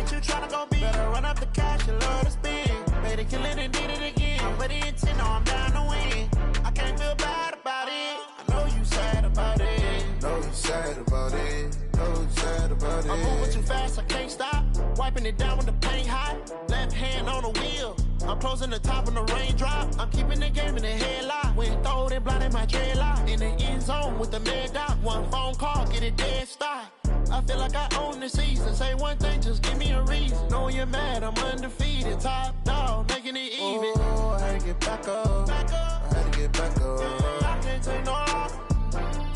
that you tryna go be. Better run up the cash and love to spend. Made it, kill it, and did it again. I'm ready intent, no, I'm down to win. I can't feel bad about it. I know you sad about it. Know you sad about it. Know you sad about it. I'm moving too fast, I can't stop. Wiping it down with the paint hot. Left hand on the wheel. I'm closing the top when the raindrop. I'm keeping the game in the headlock. When throwed and blinded my dreadlock. In the end zone with the mad dot. One phone call, get it dead stop. I feel like I own the season. Say one thing, just give me a reason. Knowing you're mad, I'm undefeated. Top dog, making it even. Oh, I had to get back up. Back up. I had to get back up. I can't take no loss.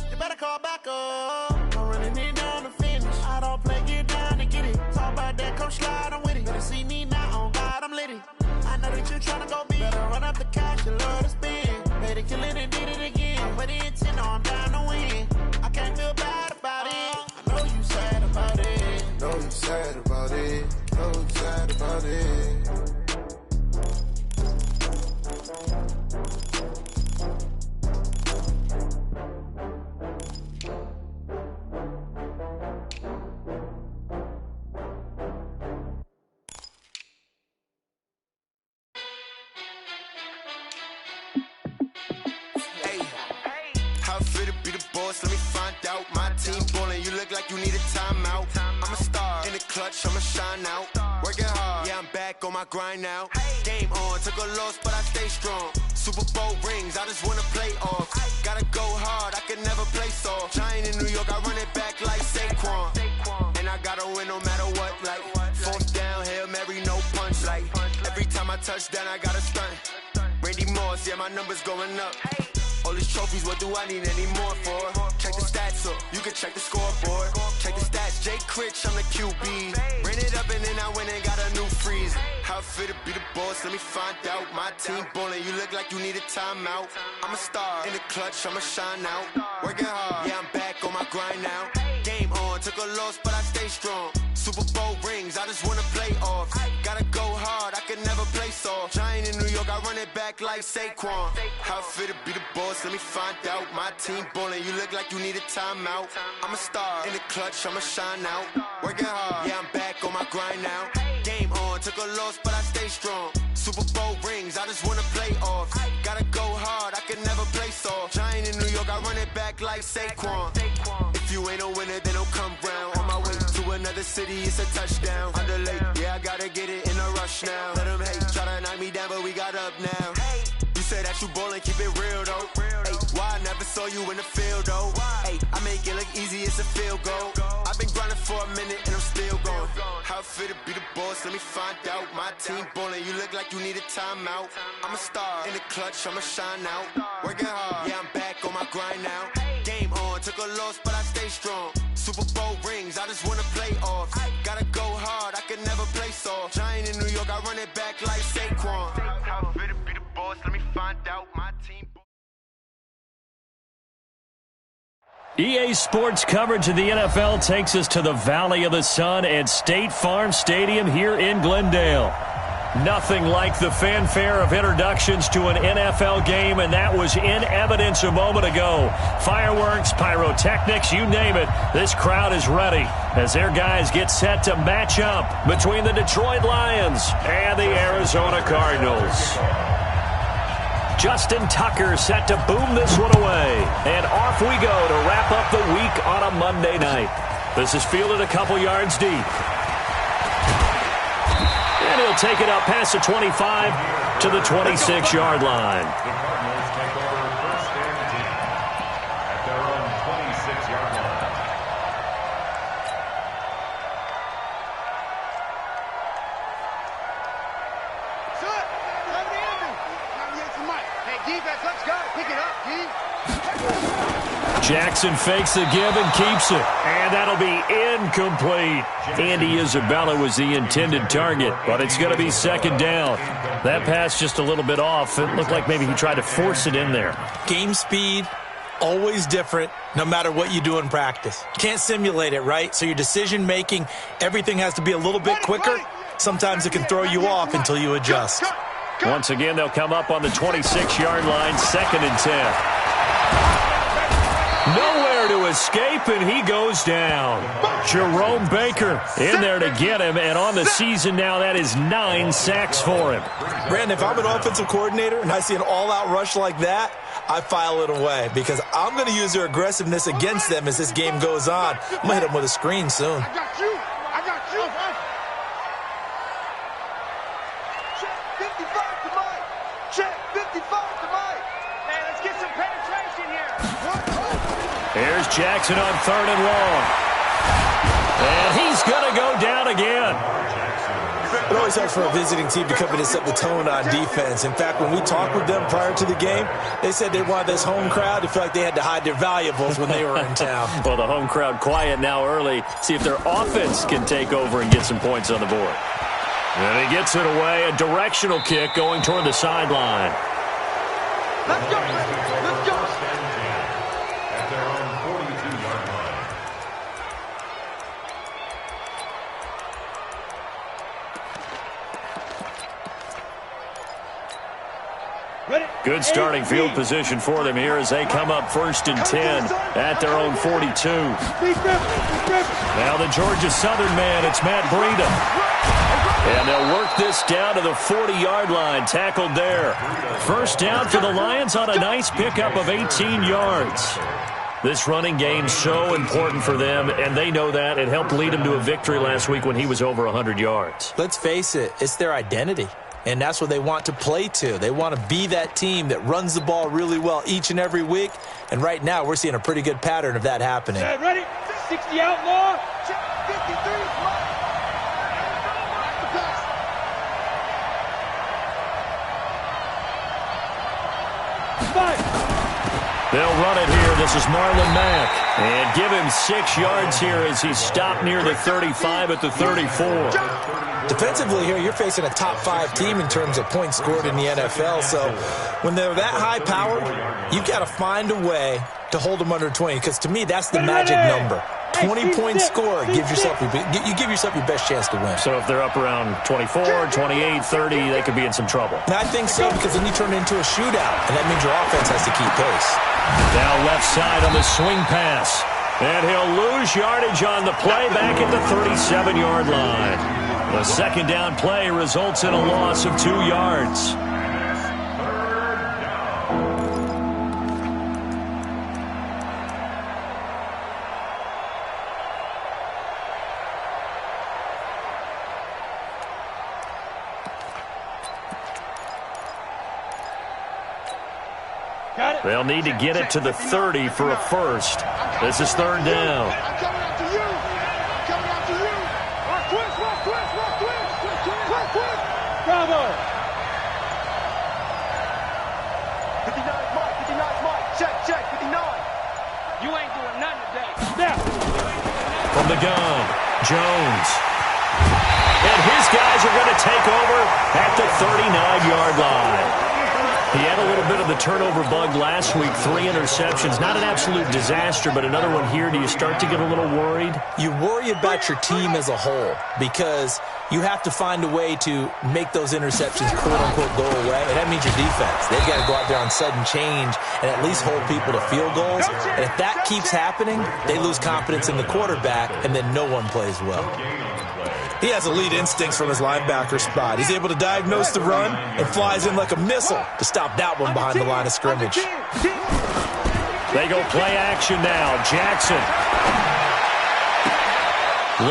You better call back up. I'm running it down to finish. I don't play, get down to get it. Talk about that, come slide, I'm with it. Better see me now, on God, I'm litty. I know that you tryna go be. Better run up the cash and love to spend. Made it, kill it, and did it again. I'm ready intent, no, I'm down to win. I can't feel bad about it. I know you sad about it. Know you sad about it. Know you sad about it. Let me find out. My team ballin', you look like you need a timeout. I'm a star in the clutch, I'ma shine out. Working hard, yeah, I'm back on my grind now. Game on, took a loss, but I stay strong. Super Bowl rings, I just wanna play off. Gotta go hard, I can never play soft. Giant in New York, I run it back like Saquon. And I gotta win no matter what, like fourth down, Hail Mary, no punch. Like every time I touch down, I gotta stunt. Randy Moss, yeah, my numbers going up. All these trophies, what do I need any more for? Check the stats up, you can check the scoreboard. Check the stats, Jay Critch, I'm the QB. Ran it up and then I went and got a new freeze. How it feel to be the boss, let me find out. My team ballin', you look like you need a timeout. I'm a star in the clutch, I'ma shine out. Working hard, yeah, I'm back on my grind now. Game on, took a loss, but I stay strong. Super Bowl rings, I just wanna play off. Gotta go hard, I can never play soft. Giant in New York, I run it back like Saquon. How it feel to be the boss, let me find out. My team ballin', you look like you need a timeout. I'm a star in the clutch, I'ma shine out. Working hard, yeah, I'm back on my grind now. Game on, took a loss, but I stay strong. Super Bowl rings, I just wanna play off. Gotta go hard, I can never play soft. Giant in New York, I run it back like Saquon. If you ain't a winner, then don't come round. On my way to another city, it's a touchdown. Underlay, yeah, I gotta get it in a rush now. Let them hate, try to knock me down, but we got up now. You say that you ballin', keep it real though. Hey, why I never saw you in the field though? Hey, I make it look easy, it's a field goal. I've been grinding for a minute and I'm still going. How it feel to be the boss, let me find out. My team ballin', you look like you need a timeout. I'm a star in the clutch, I'ma shine out. Working hard, yeah, I'm back on my grind now. Game on, took a loss, but I stay strong. Super Bowl rings, I just wanna play off. Gotta go hard, I can never play soft. Giant in New York, I run it back like Saquon. How it feel to be the boss, let me find out. My team. EA Sports coverage of the NFL takes us to the Valley of the Sun at State Farm Stadium here in Glendale. Nothing like the fanfare of introductions to an NFL game, and that was in evidence a moment ago. Fireworks, pyrotechnics, you name it, this crowd is ready as their guys get set to match up between the Detroit Lions and the Arizona Cardinals. Justin Tucker set to boom this one away. And off we go to wrap up the week on a Monday night. This is fielded a couple yards deep. And he'll take it up past the 25 to the 26-yard line. Jackson fakes the give and keeps it. And that'll be incomplete. Andy Isabella was the intended target, but it's going to be second down. That pass just a little bit off. It looked like maybe he tried to force it in there. Game speed, always different, no matter what you do in practice. You can't simulate it, right? So your decision-making, everything has to be a little bit quicker. Sometimes it can throw you off until you adjust. Once again, they'll come up on the 26-yard line, 2nd and 10. Nowhere to escape, and he goes down. Jerome Baker in there to get him, and on the season now, that is 9 sacks for him. Brandon, if I'm an offensive coordinator and I see an all-out rush like that, I file it away because I'm going to use their aggressiveness against them as this game goes on. I'm going to hit them with a screen soon. I got you. Check 55 to Mike. Check 55 to Mike. Hey, let's get some penetration here. Here's Jackson on 3rd and long. And he's going to go down again. It always helps for a visiting team to come in and set the tone on defense. In fact, when we talked with them prior to the game, they said they wanted this home crowd to feel like they had to hide their valuables when they were in town. Well, the home crowd quiet now early. See if their offense can take over and get some points on the board. And he gets it away. A directional kick going toward the sideline. Let's go. Let's go. At their own 42-yard line. Good starting field position for them here as they come up 1st and 10 at their own 42. Now the Georgia Southern man, it's Matt Breida. And they'll work this down to the 40-yard line, tackled there. First down for the Lions on a nice pickup of 18 yards. This running game's so important for them, and they know that. It helped lead them to a victory last week when he was over 100 yards. Let's face it, it's their identity. And that's what they want to play to. They want to be that team that runs the ball really well each and every week. And right now, we're seeing a pretty good pattern of that happening. Ready? 60 outlaw. Check 53. They'll run it here. This is Marlon Mack. And give him 6 yards here as he stopped near the 35 at the 34. Defensively here, you're facing a top 5 team in terms of points scored in the NFL. So when they're that high powered, you've got to find a way to hold them under 20. Because to me, that's the magic number. 20 points scored, you give yourself your best chance to win. So if they're up around 24, 28, 30, they could be in some trouble. And I think so, because then you turn it into a shootout, and that means your offense has to keep pace. Now left side on the swing pass. And he'll lose yardage on the play back at the 37-yard line. The second down play results in a loss of 2 yards. They'll need to get it to the 30 for a first. This is 3rd down. I'm coming after you. I'm coming after you. Rock twist. Bravo. 59's Mike. Check. 59. You ain't doing nothing today. Snap. From the gun, Jones. And his guys are going to take over at the 39-yard line. He had a little bit of the turnover bug last week, 3 interceptions. Not an absolute disaster, but another one here. Do you start to get a little worried? You worry about your team as a whole because you have to find a way to make those interceptions, quote-unquote, go away, and that means your defense. They've got to go out there on sudden change and at least hold people to field goals. And if that keeps happening, they lose confidence in the quarterback, and then no one plays well. He has elite instincts from his linebacker spot. He's able to diagnose the run and flies in like a missile to stop that one behind the line of scrimmage. They go play action now. Jackson.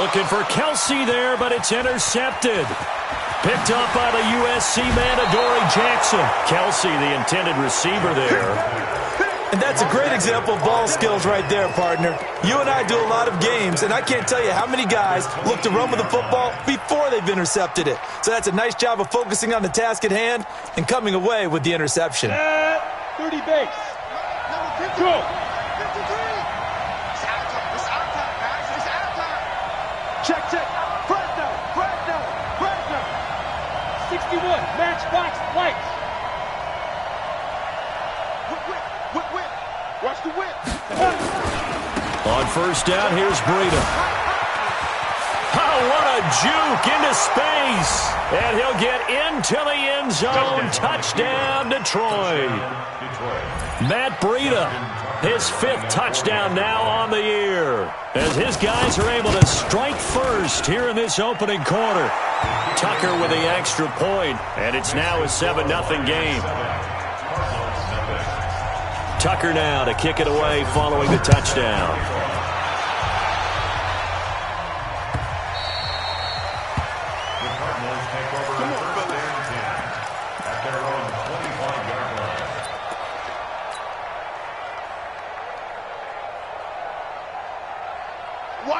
Looking for Kelsey there, but it's intercepted. Picked up by the USC man, Adoree Jackson. Kelsey, the intended receiver there. And that's a great example of ball skills right there, partner. You and I do a lot of games, and I can't tell you how many guys look to run with the football before they've intercepted it. So that's a nice job of focusing on the task at hand and coming away with the interception. 30 base. Go. 53. It's out time, guys. It's out time. Check. Fresno. 61. Matchbox lights. Whip. Watch the whip. On first down, here's Breida. Oh, what a juke into space. And he'll get into the end zone. Touchdown, Detroit. Matt Breida His 5th touchdown now on the year, as his guys are able to strike first here in this opening quarter. Tucker with the extra point, and it's now a 7-0 game. Tucker now to kick it away following the touchdown.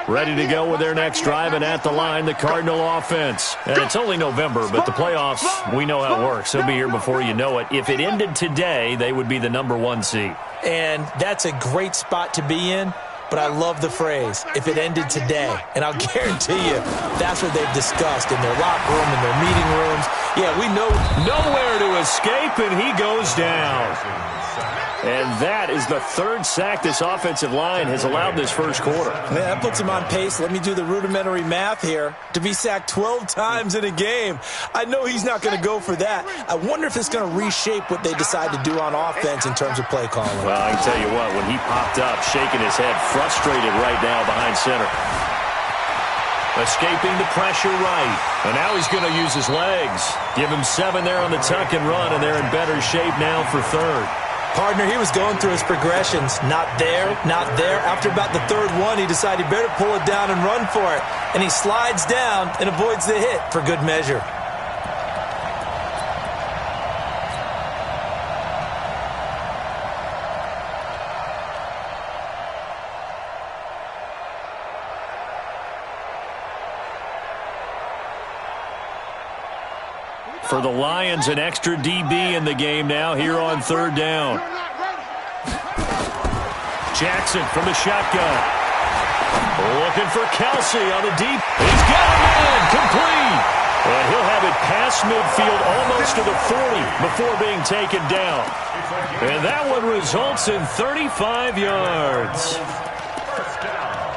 Ready to go with their next drive, and at the line, the Cardinal offense. And it's only November, but the playoffs, we know how it works. They'll be here before you know it. If it ended today, they would be the #1 seed. And that's a great spot to be in, but I love the phrase, if it ended today. And I'll guarantee you, that's what they've discussed in their locker room, in their meeting rooms. Yeah, we know. Nowhere to escape, and he goes down. And that is the 3rd sack this offensive line has allowed this first quarter. Man, that puts him on pace. Let me do the rudimentary math here. To be sacked 12 times in a game, I know he's not going to go for that. I wonder if it's going to reshape what they decide to do on offense in terms of play calling. Well, I can tell you what, when he popped up, shaking his head, frustrated right now behind center. Escaping the pressure right. And now he's going to use his legs. Give him 7 there on the tuck and run, and they're in better shape now for 3rd. Partner, he was going through his progressions. Not there, not there. After about the 3rd one, he decided he better pull it down and run for it. And he slides down and avoids the hit for good measure. For the Lions, an extra DB in the game now here on 3rd down. Jackson from the shotgun. Looking for Kelsey on the deep. He's got a man complete. And he'll have it past midfield almost to the 40 before being taken down. And that one results in 35 yards. First down.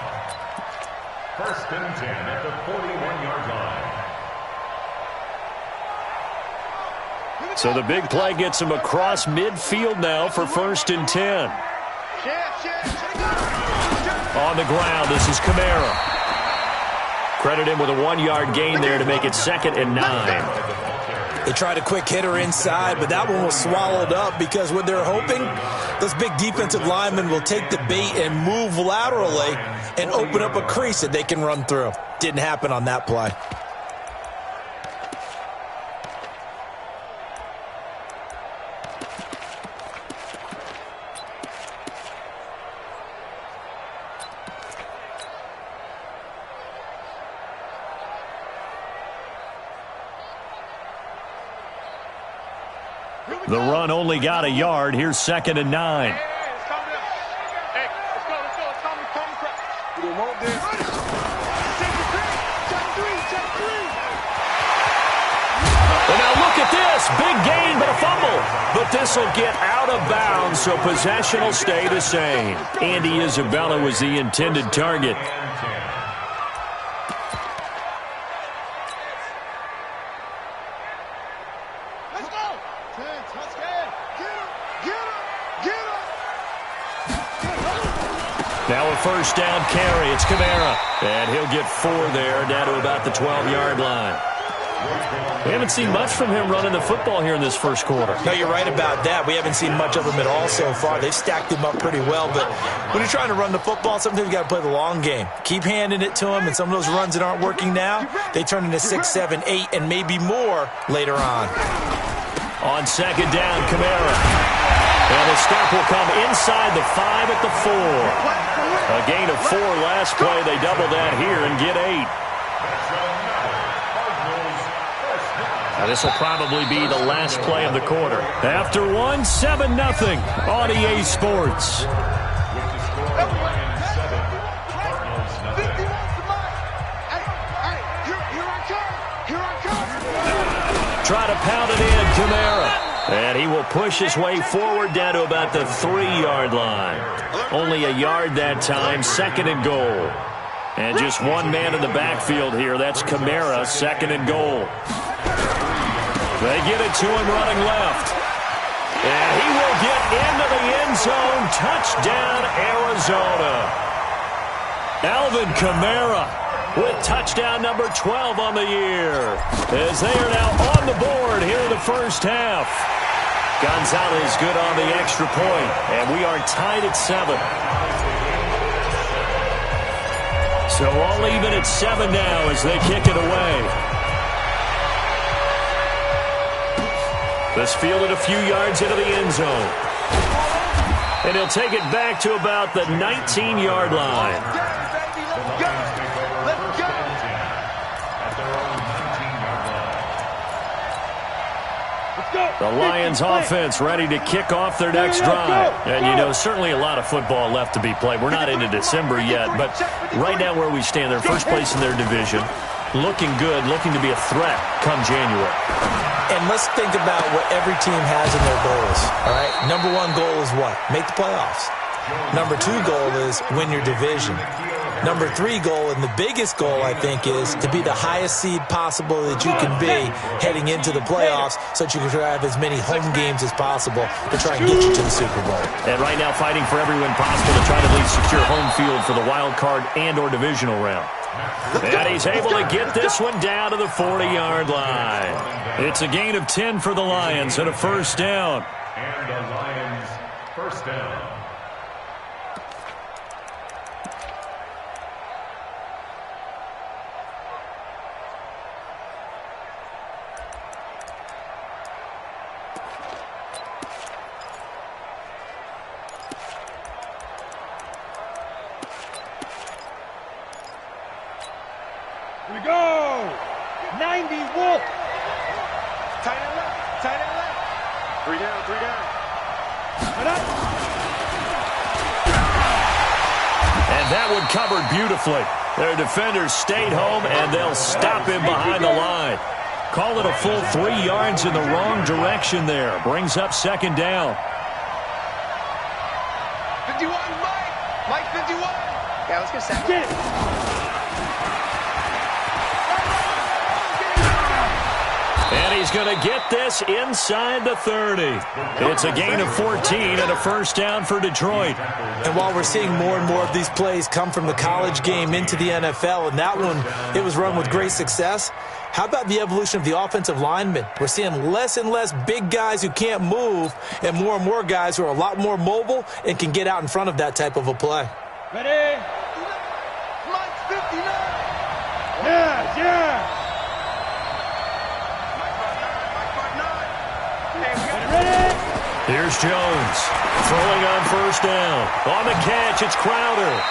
1st and 10 at the 41-yard line. So the big play gets him across midfield now for 1st and 10. On the ground, this is Kamara. Credit him with a 1-yard gain there to make it 2nd and 9. They tried a quick hitter inside, but that one was swallowed up because what they're hoping, those big defensive linemen will take the bait and move laterally and open up a crease that they can run through. Didn't happen on that play. The run only got a yard. Here's 2nd and 9. Well, now look at this. Big gain, but a fumble. But this will get out of bounds, so possession will stay the same. Andy Isabella was the intended target. Now a 1st down carry. It's Kamara. And he'll get 4 there, down to about the 12-yard line. We haven't seen much from him running the football here in this first quarter. No, you're right about that. We haven't seen much of him at all so far. They've stacked him up pretty well. But when you're trying to run the football, sometimes you got to play the long game. Keep handing it to him, and some of those runs that aren't working now, they turn into 6, 7, 8, and maybe more later on. On 2nd down, Kamara. And the stop will come inside the 5 at the 4. A gain of 4 last play. They double that here and get 8. Now this will probably be the last play of the quarter. After 1, 7-0 on EA Sports. Try to pound it in, Kamara. And he will push his way forward down to about the 3-yard line. Only a yard that time, 2nd and goal. And just one man in the backfield here. That's Kamara, 2nd and goal. They get it to him running left. And he will get into the end zone. Touchdown, Arizona. Alvin Kamara with touchdown number 12 on the year, as they are now on the board here in the first half. Gonzalez good on the extra point, and we are tied at 7. So all even at 7 now as they kick it away. This fielded a few yards into the end zone. And he'll take it back to about the 19-yard line. The Lions offense ready to kick off their next drive. And, you know, certainly a lot of football left to be played. We're not into December yet, but right now where we stand, they're first place in their division. Looking good, looking to be a threat come January. And let's think about what every team has in their goals, all right? Number 1 goal is what? Make the playoffs. Number 2 goal is win your division. Number 3 goal, and the biggest goal, I think, is to be the highest seed possible that you can be heading into the playoffs so that you can have as many home games as possible to try and get you to the Super Bowl. And right now fighting for every win possible to try to at least secure home field for the wild card and or divisional round. And he's able to get this one down to the 40-yard line. It's a gain of 10 for the Lions and a first down. And the Lions first down. Here we go! 90 Wolf! Tight end left, tight end left. 3 down, 3 down. And that one covered beautifully. Their defenders stayed home, and they'll stop him behind the line. Call it a full 3 yards in the wrong direction there. Brings up second down. 51, Mike! Mike, 51! Yeah, let's get second. Get it! And he's going to get this inside the 30. It's a gain of 14 and a first down for Detroit. And while we're seeing more and more of these plays come from the college game into the NFL, and that one, it was run with great success, how about the evolution of the offensive linemen? We're seeing less and less big guys who can't move and more guys who are a lot more mobile and can get out in front of that type of a play. Ready? Mike, 59! Yeah, yeah! Here's Jones throwing on first down. On the catch, it's Crowder.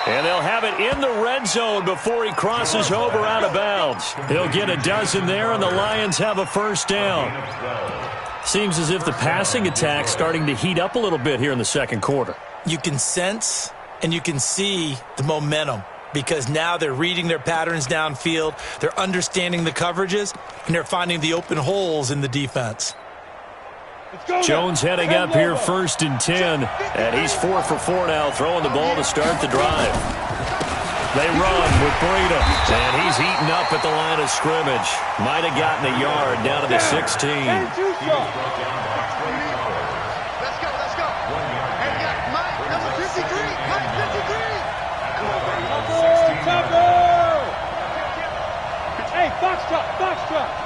And they'll have it in the red zone before he crosses over out of bounds. He'll get a dozen there, and the Lions have a first down. Seems as if the passing attack's starting to heat up a little bit here in the second quarter. You can sense and you can see the momentum because now they're reading their patterns downfield, they're understanding the coverages, and they're finding the open holes in the defense. Jones heading up here first and 10, and he's 4 for 4 now, throwing the ball to start the drive. They run with Breida, and he's eaten up at the line of scrimmage. Might have gotten a yard down to the 16. Let's go, let's go. Hey, we got Mike, number 53. Mike, 53. Hey, Foxtrot.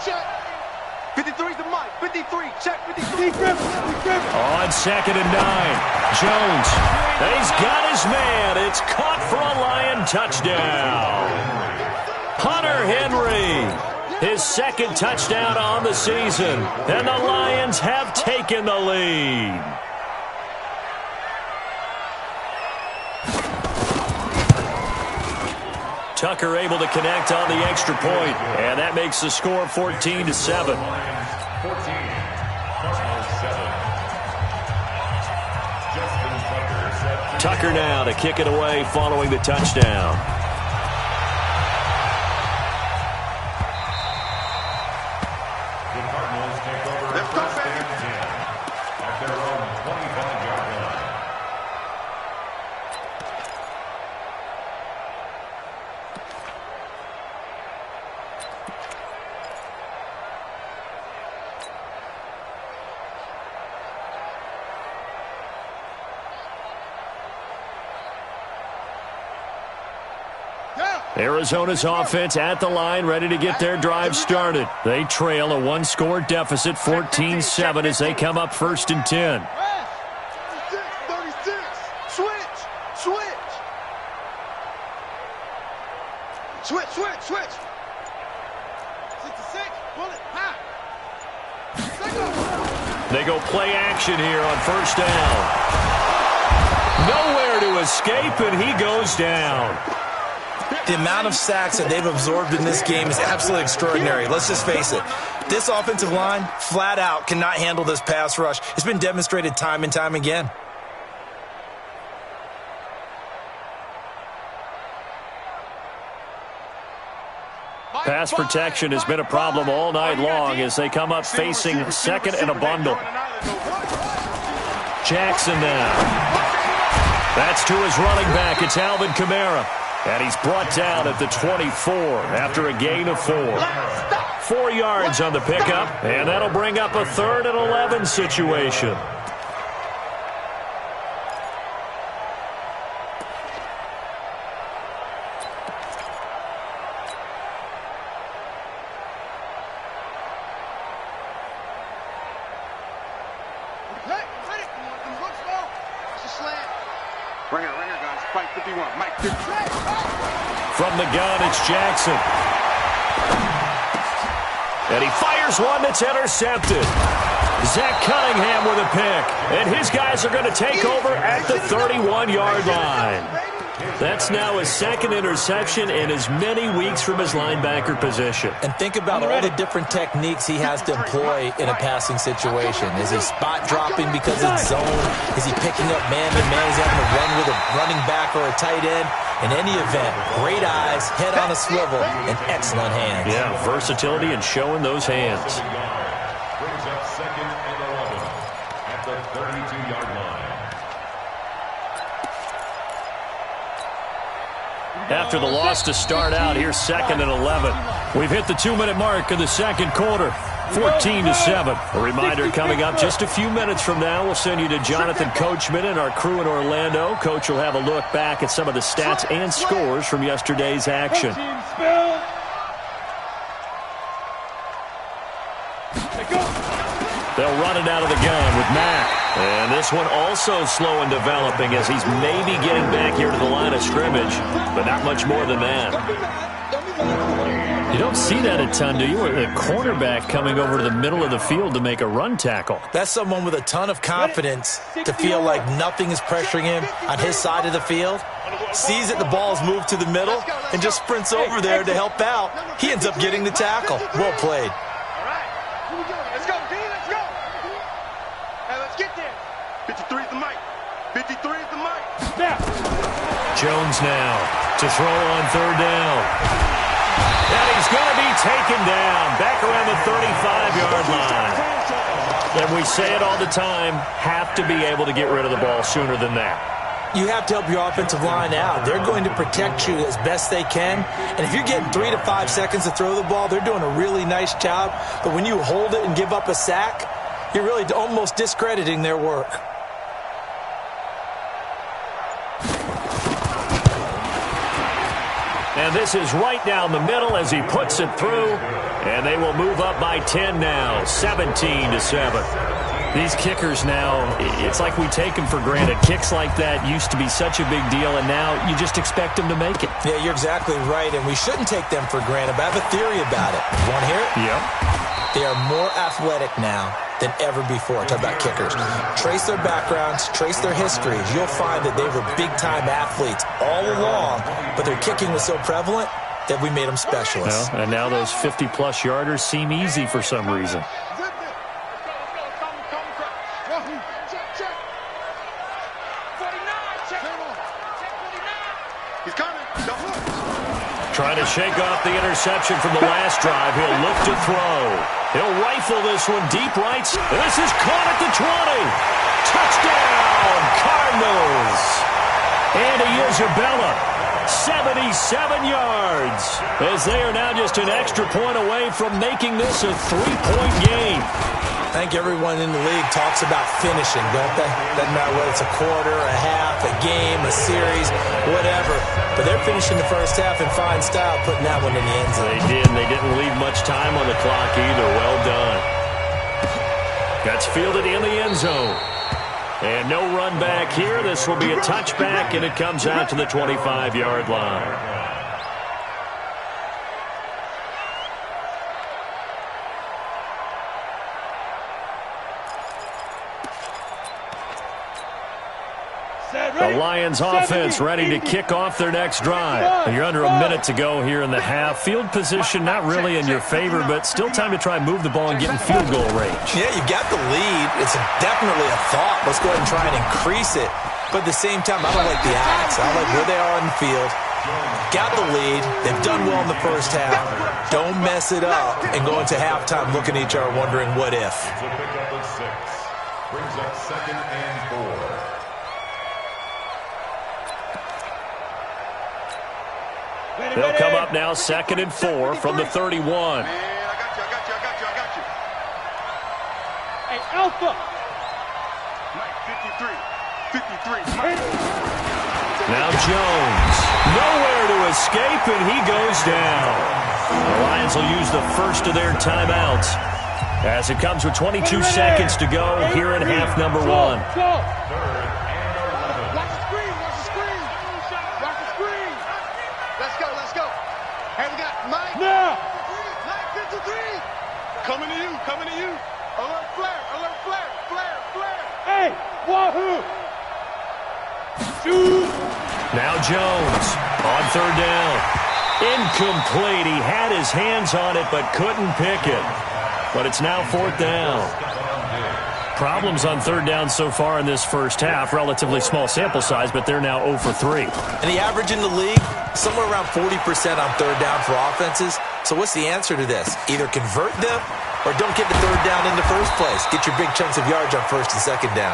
Check. 53 to Mike. 53. Check 53. On second and 9. Jones. He's got his man. It's caught for a Lion touchdown. Hunter Henry. His second touchdown on the season. And the Lions have taken the lead. Tucker able to connect on the extra point, and that makes the score 14-7. Tucker now to kick it away following the touchdown. The Cardinals take over first and 10 at their own 25-yard line. Arizona's offense at the line, ready to get their drive started. They trail a one-score deficit, 14-7, as they come up 1st and 10. 36. Switch. Switch. 66. Pull it. High. They go play action here on 1st down. Nowhere to escape, and he goes down. The amount of sacks that they've absorbed in this game is absolutely extraordinary. Let's just face it. This offensive line, flat out, cannot handle this pass rush. It's been demonstrated time and time again. Pass protection has been a problem all night long as they come up facing 2nd and a bundle. Jackson now. That's to his running back. It's Alvin Kamara. And he's brought down at the 24 after a gain of 4. 4 yards on the pickup, and that'll bring up a 3rd and 11 situation. From the gun, it's Jackson. And he fires one that's intercepted. Zach Cunningham with a pick. And his guys are going to take over at the 31-yard line. That's now his 2nd interception in as many weeks from his linebacker position. And think about all the different techniques he has to employ in a passing situation. Is he spot dropping because it's zone? Is he picking up man-to-man? Is he having to run with a running back or a tight end? In any event, great eyes, head on a swivel, and excellent hands. Yeah, versatility and showing those hands. Brings up 2nd and 11 at the 32-yard line. After the loss to start out, here's 2nd and 11. We've hit the 2-minute mark of the 2nd quarter. 14-7. A reminder coming up just a few minutes from now. We'll send you to Jonathan Coachman and our crew in Orlando. Coach will have a look back at some of the stats and scores from yesterday's action. They'll run it out of the gun with Mack. And this one also slow in developing as he's maybe getting back here to the line of scrimmage, but not much more than that. You don't see that a ton, do you? A cornerback coming over to the middle of the field to make a run tackle. That's someone with a ton of confidence to feel like nothing is pressuring him on his side of the field. Sees that the ball's moved to the middle and just sprints over there to help out. He ends up getting the tackle. Well played. All right. Here we go. Let's go, D. Let's go. Hey, let's get there. 53 is the mic. 53 is the mic. Jones now to throw on 3rd down. And he's going to be taken down back around the 35-yard line. And we say it all the time, have to be able to get rid of the ball sooner than that. You have to help your offensive line out. They're going to protect you as best they can. And if you're getting 3 to 5 seconds to throw the ball, they're doing a really nice job. But when you hold it and give up a sack, you're really almost discrediting their work. And this is right down the middle as he puts it through. And they will move up by 10 now, 17-7. These kickers now, it's like we take them for granted. Kicks like that used to be such a big deal, and now you just expect them to make it. Yeah, you're exactly right, and we shouldn't take them for granted, but I have a theory about it. You want to hear it? Yep. They are more athletic now than ever before. Talk about kickers. Trace their backgrounds, trace their histories. You'll find that they were big-time athletes all along, but their kicking was so prevalent that we made them specialists. Well, and now those 50-plus yarders seem easy for some reason. Trying to shake off the interception from the last drive. He'll look to throw. He'll rifle this one deep right. This is caught at the 20. Touchdown, Cardinals. Andy Isabella, 77 yards, as they are now just an extra point away from making this a 3-point game. I think everyone in the league talks about finishing, don't they? Doesn't matter whether it's a quarter, a half, a game, a series, whatever. But they're finishing the first half in fine style, putting that one in the end zone. They did, and they didn't leave much time on the clock either. Well done. That's fielded in the end zone. And no run back here. This will be a touchback, and it comes out to the 25-yard line. The Lions offense ready to kick off their next drive. You're under a minute to go here in the half. Field position not really in your favor, but still time to try and move the ball and get in field goal range. Yeah, you've got the lead. It's definitely a thought. Let's go ahead and try and increase it. But at the same time, I don't like the odds. I like where they are on the field. Got the lead. They've done well in the first half. Don't mess it up and go into halftime looking at each other wondering what if. It's a pickup of 6. Brings up 2nd and 4. They'll come up now 2nd and 4 from the 31. Man, I got you. Hey, Alpha. Mike, 53. Mike. Now Jones. Nowhere to escape, and he goes down. The Lions will use the first of their timeouts as it comes with 22 seconds to go here in half number 1. Coming to you. Alert flare. Hey, wahoo. Shoot. Now Jones on 3rd down. Incomplete. He had his hands on it but couldn't pick it. But it's now 4th down. Problems on 3rd down so far in this first half. Relatively small sample size, but they're now 0 for 3. And the average in the league, somewhere around 40% on 3rd down for offenses. So what's the answer to this? Either convert them or don't get the 3rd down in the first place. Get your big chunks of yards on 1st and 2nd down.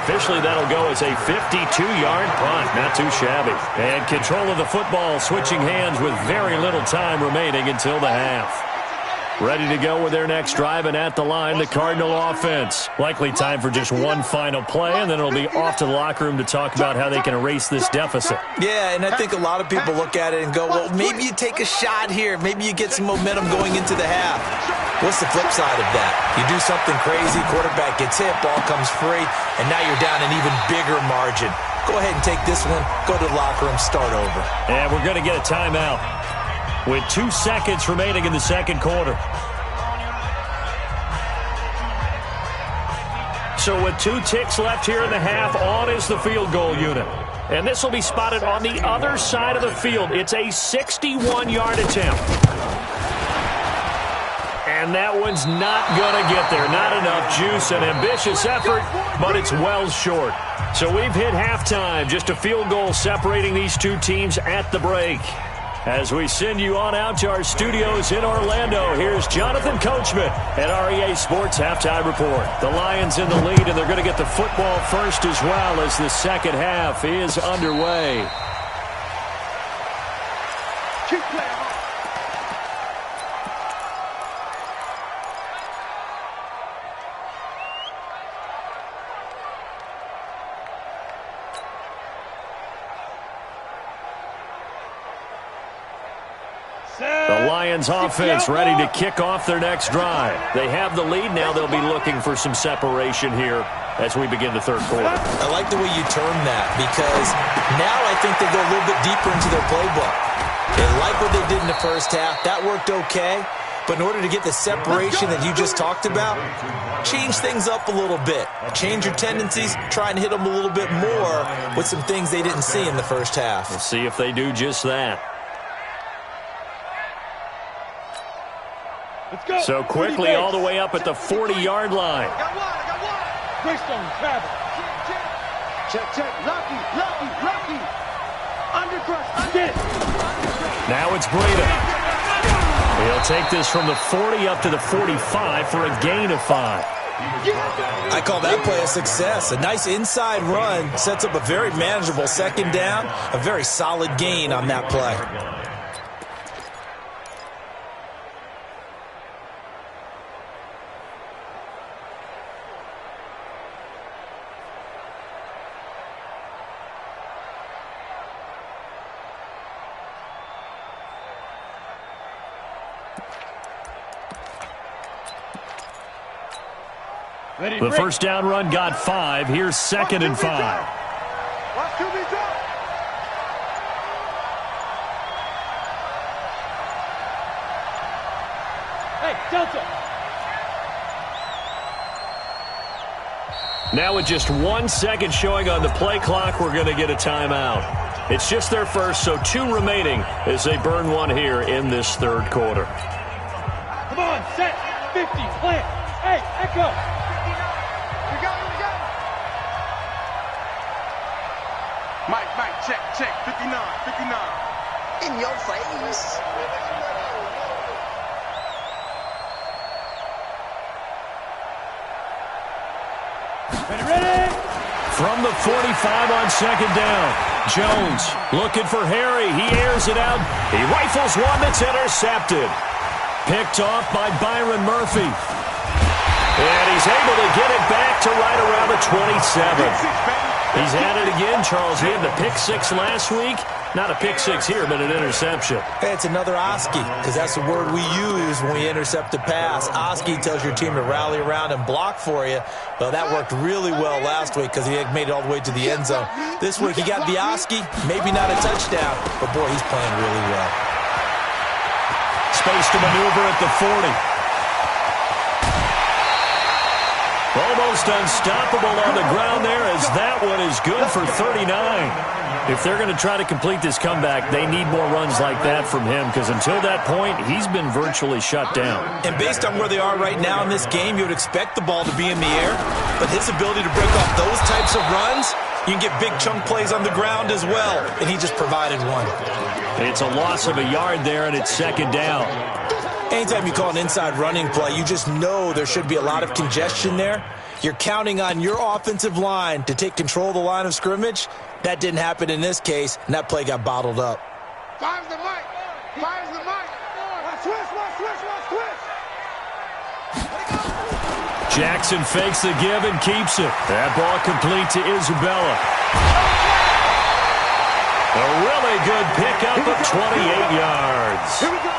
Officially, that'll go as a 52-yard punt. Not too shabby. And control of the football switching hands with very little time remaining until the half. Ready to go with their next drive, and at the line, the Cardinal offense. Likely time for just one final play, and then it'll be off to the locker room to talk about how they can erase this deficit. Yeah, and I think a lot of people look at it and go, well, maybe you take a shot here. Maybe you get some momentum going into the half. What's the flip side of that? You do something crazy, quarterback gets hit, ball comes free, and now you're down an even bigger margin. Go ahead and take this one, go to the locker room, start over. And we're going to get a timeout with 2 seconds remaining in the second quarter. So with 2 ticks left here in the half, on is the field goal unit. And this will be spotted on the other side of the field. It's a 61-yard attempt. And that one's not going to get there. Not enough juice, an ambitious effort, but it's well short. So we've hit halftime. Just a field goal separating these two teams at the break. As we send you on out to our studios in Orlando, here's Jonathan Coachman at REA Sports Halftime Report. The Lions in the lead, and they're going to get the football first as well as the second half is underway. Keep playing. The Lions offense ready to kick off their next drive. They have the lead. Now they'll be looking for some separation here as we begin the third quarter. I like the way you term that because now I think they go a little bit deeper into their playbook. They like what they did in the first half. That worked okay. But in order to get the separation that you just talked about, change things up a little bit. Change your tendencies, try and hit them a little bit more with some things they didn't see in the first half. We'll see if they do just that. So quickly all the way up at the 40-yard line. Greystone travel. Check. Lucky. Undercrush. Get it. Now it's Breda. He'll take this from the 40 up to the 45 for a gain of 5. I call that play a success. A nice inside run sets up a very manageable second down. A very solid gain on that play. The first down run got 5. Here's 2nd and 5. Watch QB drop. Hey, Delta. Now with just 1 second showing on the play clock, we're going to get a timeout. It's just their first, so 2 remaining as they burn 1 here in this 3rd quarter. Come on, set. 50, plant. Hey, echo. We got it. Mike, check. 59. In your face. Ready? From the 45 on 2nd down, Jones looking for Harry. He airs it out. He rifles one that's intercepted. Picked off by Byron Murphy. And he's able to get it back to right around the 27. He's at it again, Charles. He had the pick 6 last week. Not a pick 6 here, but an interception. Hey, it's another Oski, because that's the word we use when we intercept a pass. Oski tells your team to rally around and block for you. Well, that worked really well last week because he had made it all the way to the end zone. This week he got the Oski, maybe not a touchdown, but boy, he's playing really well. Space to maneuver at the 40. Almost unstoppable on the ground there as that one is good for 39. If they're going to try to complete this comeback, they need more runs like that from him because until that point, he's been virtually shut down. And based on where they are right now in this game, you would expect the ball to be in the air, but his ability to break off those types of runs, you can get big chunk plays on the ground as well, and he just provided one. It's a loss of a yard there, and it's 2nd down. Anytime you call an inside running play, you just know there should be a lot of congestion there. You're counting on your offensive line to take control of the line of scrimmage. That didn't happen in this case, and that play got bottled up. Fires the mic. Switch. Jackson fakes the give and keeps it. That ball complete to Isabella. A really good pickup of 28 yards. Here we go.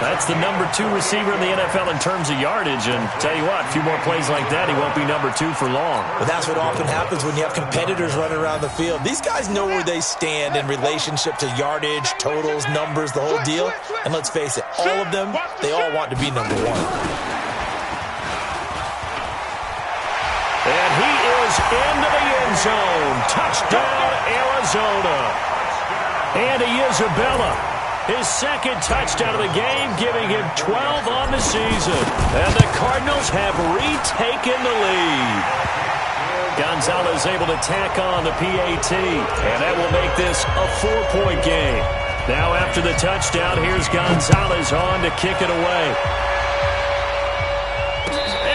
That's the number 2 receiver in the NFL in terms of yardage. And tell you what, a few more plays like that, he won't be number 2 for long. But that's what often happens when you have competitors running around the field. These guys know where they stand in relationship to yardage, totals, numbers, the whole deal. And let's face it, all of them, they all want to be number 1. And he is into the end zone. Touchdown, Arizona. Andy Isabella, his 2nd touchdown of the game, giving him 12 on the season. And the Cardinals have retaken the lead. Gonzalez able to tack on the PAT, and that will make this a 4-point game. Now after the touchdown, here's Gonzalez on to kick it away.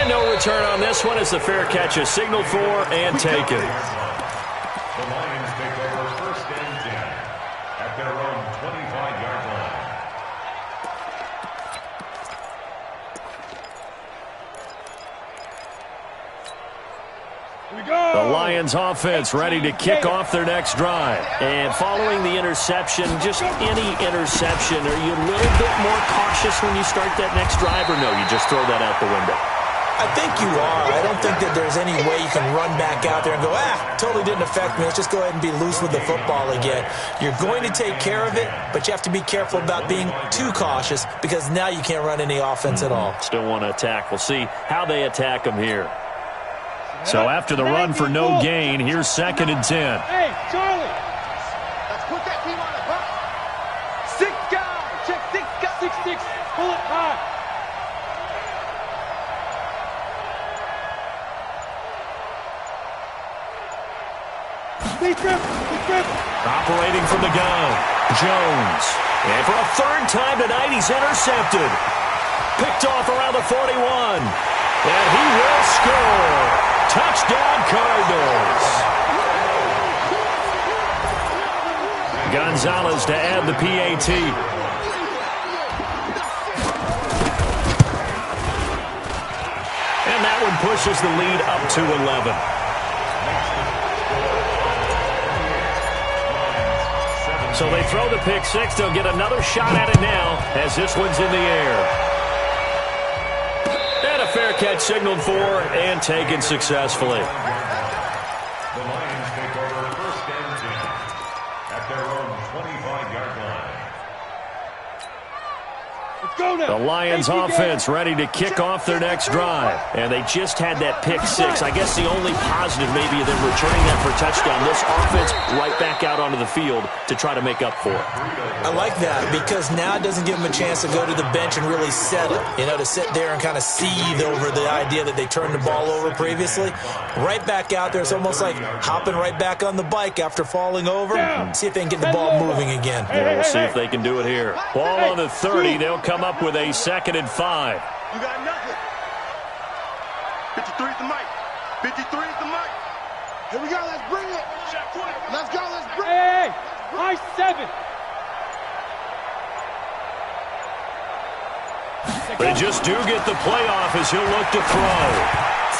And no return on this one as the fair catch is signaled for and taken. The Lions take over 1st and 10 at their own 25-yard line. Here we go. The Lions offense ready to kick off their next drive. And following the interception, just any interception, are you a little bit more cautious when you start that next drive, or no, you just throw that out the window? I think you are. I don't think that there's any way you can run back out there and go, totally didn't affect me. Let's just go ahead and be loose with the football again. You're going to take care of it, but you have to be careful about being too cautious because now you can't run any offense at all. Still want to attack. We'll see how they attack them here. So after the run for no gain, here's 2nd and 10. Hey, Charlie. Let's put that team on the bus. 6 guys. Check 6 guys. 6. Pull it high. Operating from the gun, Jones. And for a 3rd time tonight, he's intercepted. Picked off around the 41. And he will score. Touchdown, Cardinals. Gonzalez to add the PAT. And that one pushes the lead up to 11. So they throw the pick 6. They'll get another shot at it now as this one's in the air. And a fair catch signaled for and taken successfully. The Lions take over 1st and 10 at their own 25-yard line. The Lions offense ready to kick off their next drive. And they just had that pick six. I guess the only positive maybe of them returning that for a touchdown. This offense right back out onto the field to try to make up for it. I like that because now it doesn't give them a chance to go to the bench and really settle. You know, to sit there and kind of seethe over the idea that they turned the ball over previously. Right back out there. It's almost like hopping right back on the bike after falling over. See if they can get the ball moving again. Yeah, we'll see if they can do it here. Ball on the 30. They'll come up with a 2nd and 5. You got nothing. 53 is the mic. 53 is the mic. Here we go, let's bring it. Let's go, let's bring it. Hey, high 7. They just do get the playoff as he'll look to throw.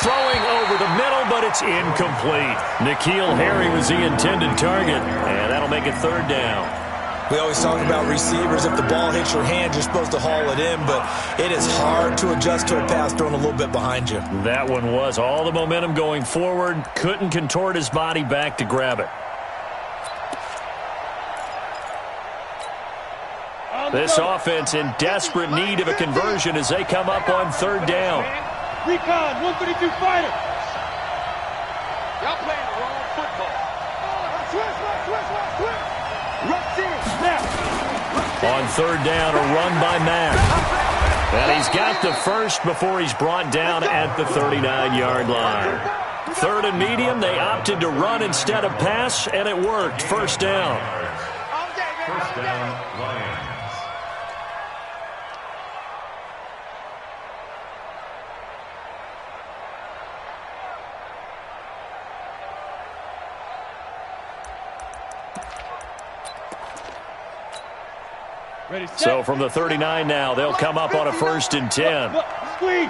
Throwing over the middle, but it's incomplete. N'Keal Harry was the intended target, and that'll make it 3rd down. We always talk about receivers. If the ball hits your hand, you're supposed to haul it in, but it is hard to adjust to a pass thrown a little bit behind you. That one was all the momentum going forward. Couldn't contort his body back to grab it. This offense in desperate need of a conversion as they come up on 3rd down. Recon, 132 fighter. Y'all playing the wrong football. On 3rd down, a run by Mack. And he's got the first before he's brought down at the 39-yard line. 3rd and medium, they opted to run instead of pass, and it worked. 1st down. 1st down, Lions. So from the 39 now, they'll come up on a 1st and 10. Squeeze.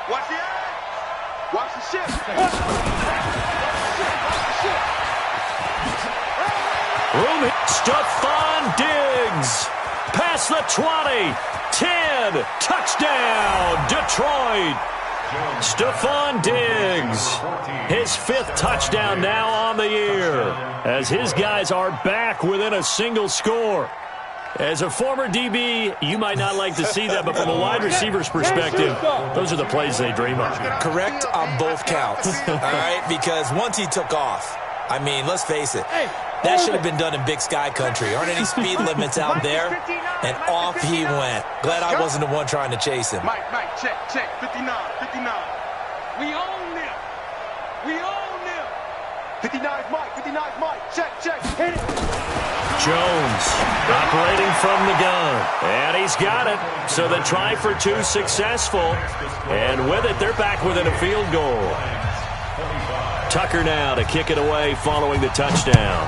Watch the eye. Watch the shift. Room Stephon Diggs. Past the 20. 10. Touchdown, Detroit. Stephon Diggs. His 5th touchdown now on the year. As his guys are back within a single score. As a former DB, you might not like to see that, but from a wide receiver's perspective, those are the plays they dream of. Correct on both counts, all right? Because once he took off, I mean, let's face it, that should have been done in Big Sky country. Aren't any speed limits out there? And off he went. Glad I wasn't the one trying to chase him. Mike, check. 59. We own them. We own them. 59 is Mike. Check. Hit it. Jones operating from the gun. And he's got it. So the try for 2 successful. And with it, they're back within a field goal. Tucker now to kick it away following the touchdown.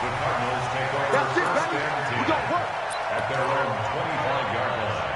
The Cardinals take over 1st and 10 at their own 25-yard line.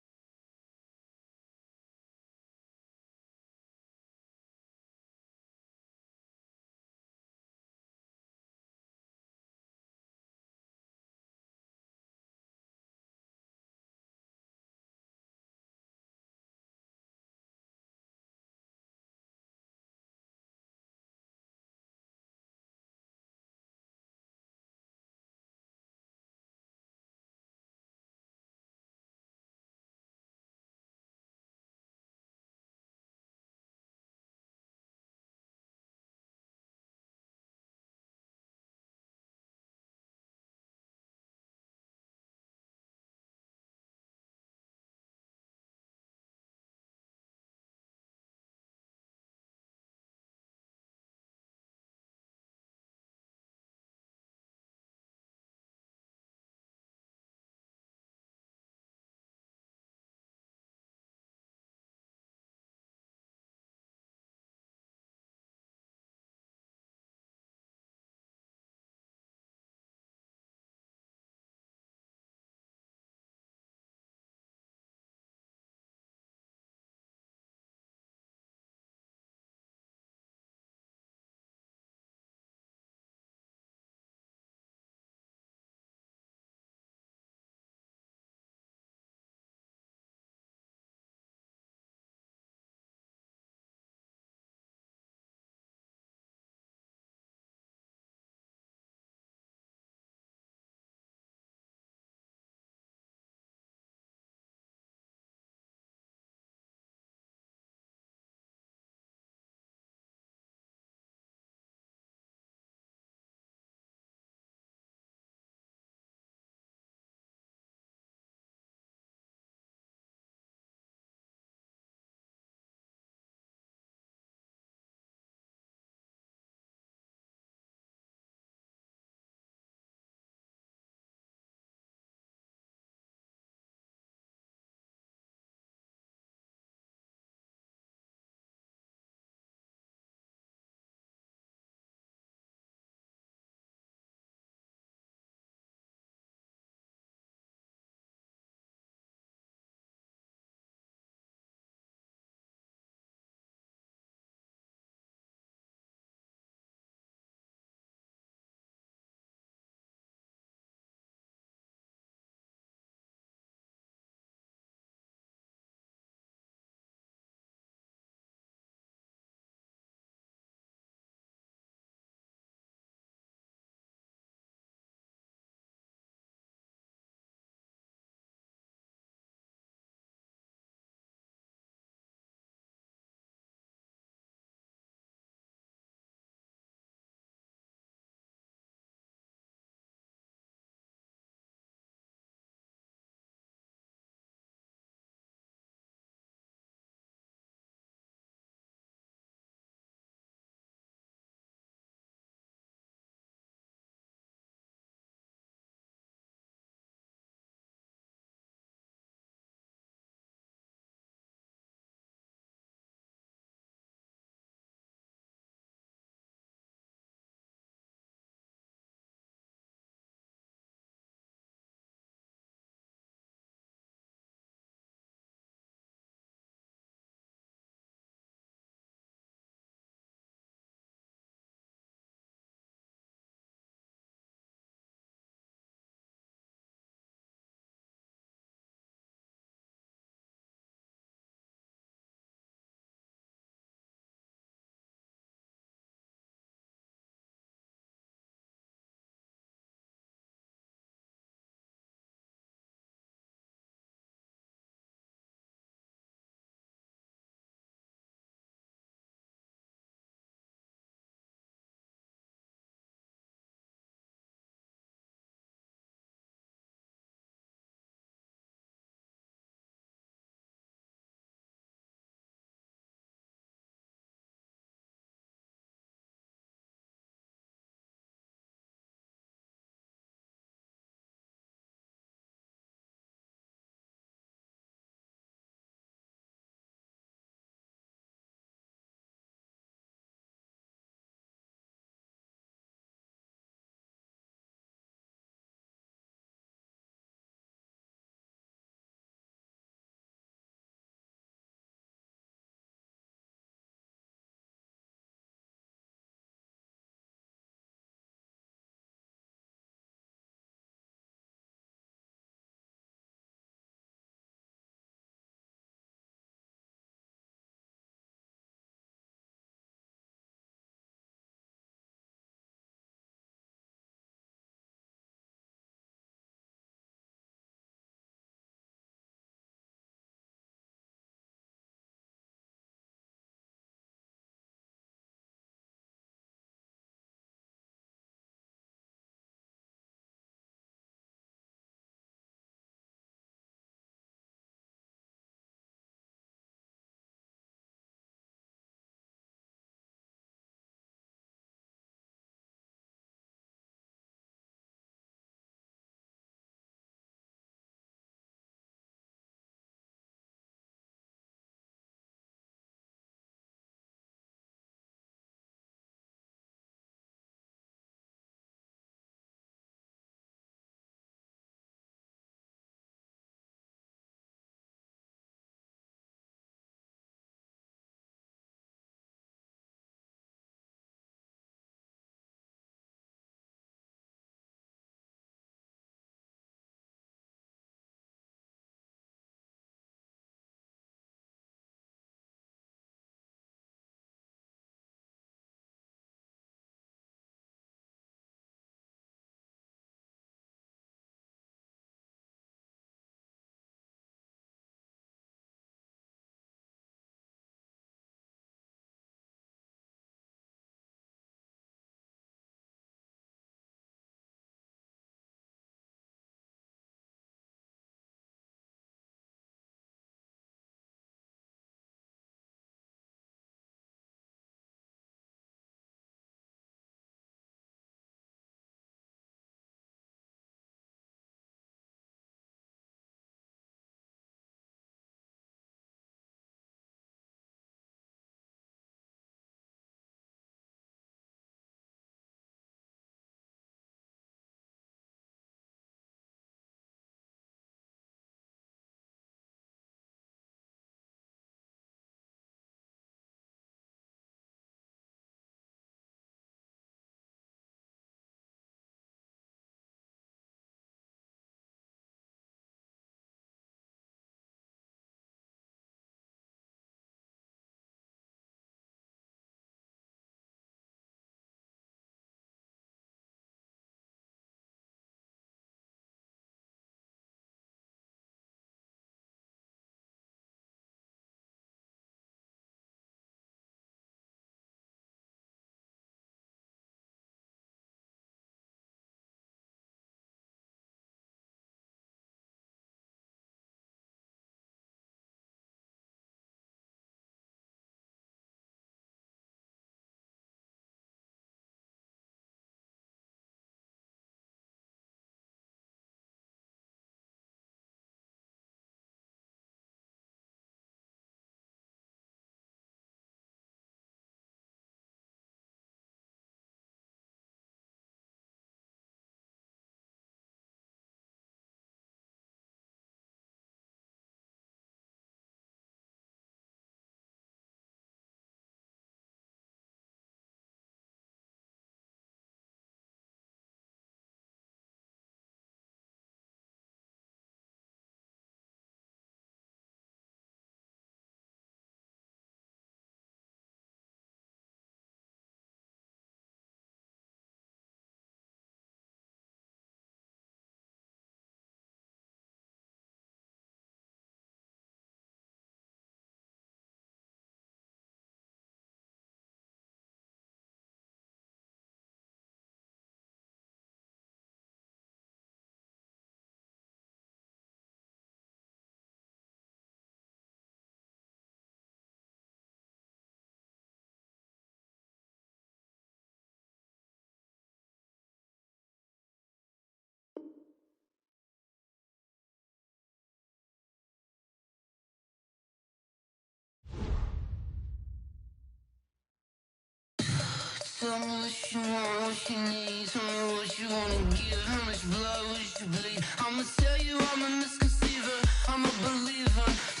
Tell me what you want, what you need. Tell me what you wanna give. How much blood would you bleed? I'ma tell you I'm a misconceiver. I'm a believer.